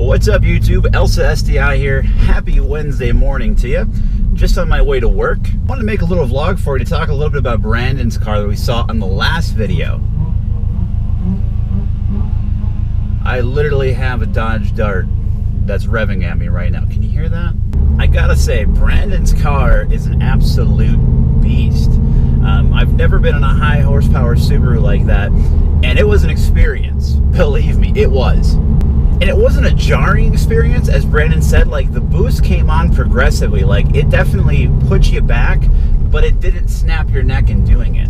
What's up YouTube? Elsa STi here. Happy Wednesday morning to you. Just on my way to work. I wanted to make a little vlog for you to talk a little bit about Brandon's car that we saw on the last video. I literally have a Dodge Dart that's revving at me right now. Can you hear that? I gotta say, Brandon's car is an absolute beast. I've never been in a high horsepower Subaru like that, and it was an experience. Believe me, it was. And it wasn't a jarring experience, as Brandon said. Like, the boost came on progressively. Like, it definitely put you back, but it didn't snap your neck in doing it.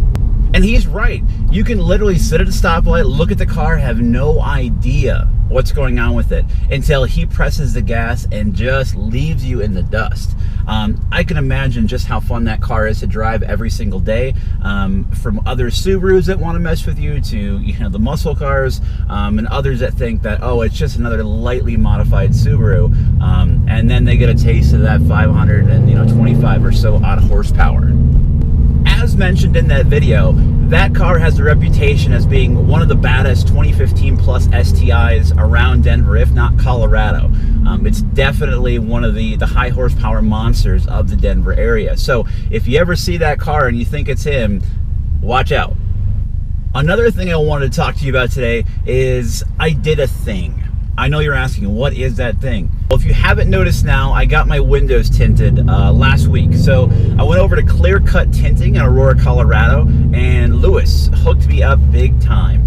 And he's right. You can literally sit at a stoplight, look at the car, have no idea what's going on with it until he presses the gas and just leaves you in the dust. I can imagine just how fun that car is to drive every single day. From other Subarus that want to mess with you to, the muscle cars, and others that think that, oh, it's just another lightly modified Subaru, and then they get a taste of that 525 or so odd horsepower. As mentioned in that video, that car has a reputation as being one of the baddest 2015 plus STIs around Denver, if not Colorado. It's definitely one of the high horsepower monsters of the Denver area. So if you ever see that car and you think it's him, watch out. Another thing I wanted to talk to you about today is I did a thing. I know you're asking, what is that thing? Well, if you haven't noticed now, I got my windows tinted last week. So I went over to Clear Cut Tinting in Aurora, Colorado, and Lewis hooked me up big time.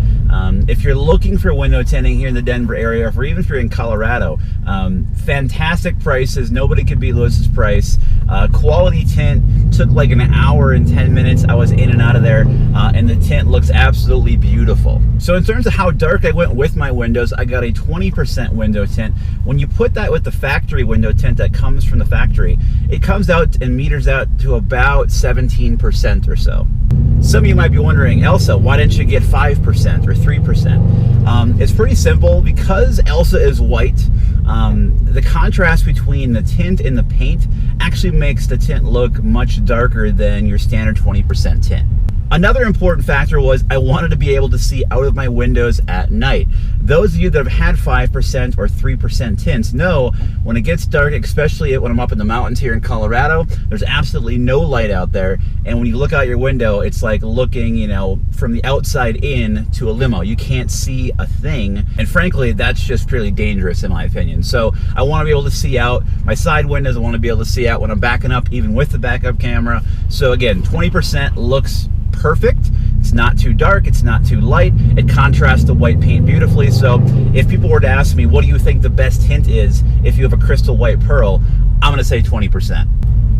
If you're looking for window tinting here in the Denver area, or even if you're in Colorado, fantastic prices. Nobody could beat Lewis's price. Quality tint, took like an hour and 10 minutes. I was in and out of there, and the tint looks absolutely beautiful. So in terms of how dark I went with my windows, I got a 20% window tint. When you put that with the factory window tint that comes from the factory, it comes out and meters out to about 17% or so. Some of you might be wondering, Elsa, why didn't you get 5% or 3%? It's pretty simple. Because Elsa is white, the contrast between the tint and the paint actually makes the tint look much darker than your standard 20% tint. Another important factor was I wanted to be able to see out of my windows at night. Those of you that have had 5% or 3% tints know when it gets dark, especially when I'm up in the mountains here in Colorado, there's absolutely no light out there. And when you look out your window, it's like looking, from the outside in to a limo. You can't see a thing. And frankly, that's just purely dangerous in my opinion. So I want to be able to see out my side windows. I want to be able to see out when I'm backing up, even with the backup camera. So again, 20% looks perfect. It's not too dark, it's not too light. It contrasts the white paint beautifully. So if people were to ask me, what do you think the best tint is if you have a crystal white pearl, I'm gonna say 20%.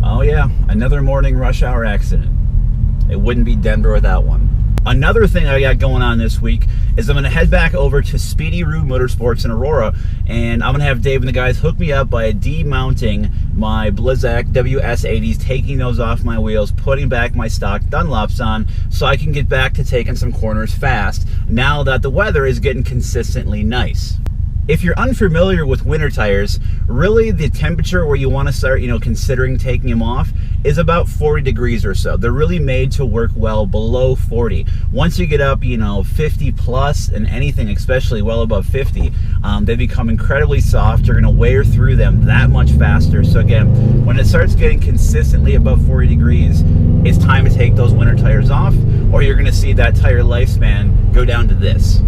Oh yeah, another morning rush hour accident. It wouldn't be Denver without one. Another thing I got going on this week is I'm going to head back over to Subaru Motorsports in Aurora, and I'm going to have Dave and the guys hook me up by demounting my Blizzak WS80s, taking those off my wheels, putting back my stock Dunlops on, so I can get back to taking some corners fast now that the weather is getting consistently nice. If you're unfamiliar with winter tires, really the temperature where you want to start, considering taking them off is about 40 degrees or so. They're really made to work well below 40. Once you get up, 50 plus, and anything especially well above 50, they become incredibly soft. You're going to wear through them that much faster. So again, when it starts getting consistently above 40 degrees, it's time to take those winter tires off, or you're going to see that tire lifespan go down to this.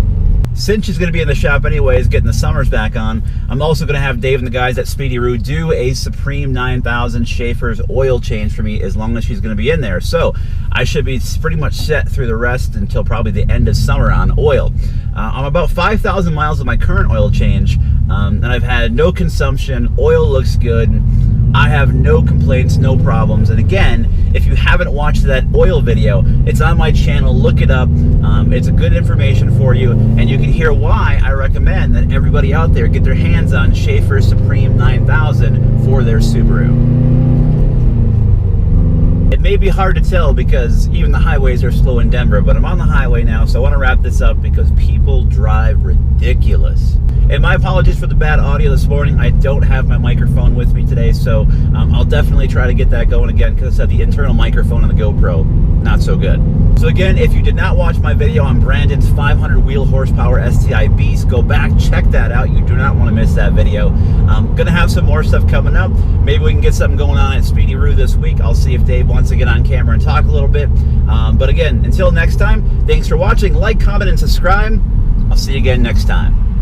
Since she's going to be in the shop anyways, getting the summers back on, I'm also going to have Dave and the guys at Subaru do a Supreme 9000 Schaefer's oil change for me as long as she's going to be in there. So I should be pretty much set through the rest until probably the end of summer on oil. I'm about 5,000 miles of my current oil change, and I've had no consumption. Oil looks good. I have no complaints, no problems. And again, if you haven't watched that oil video, it's on my channel. Look it up. It's a good information for you, and you can hear why I recommend that everybody out there get their hands on Schaefer's Supreme 9000 for their Subaru. It may be hard to tell because even the highways are slow in Denver, but I'm on the highway now, so I want to wrap this up because people drive ridiculous. And my apologies for the bad audio this morning. I don't have my microphone with me today, so I'll definitely try to get that going again, because the internal microphone on the GoPro, not so good. So again, if you did not watch my video on Brandon's 500 wheel horsepower STi Beast, go back, check that out. You do not want to miss missed that video. I'm gonna have some more stuff coming up. Maybe we can get something going on at Speedy Roo this week. I'll see if Dave wants to get on camera and talk a little bit. But again, until next time, thanks for watching. Like, comment, and subscribe. I'll see you again next time.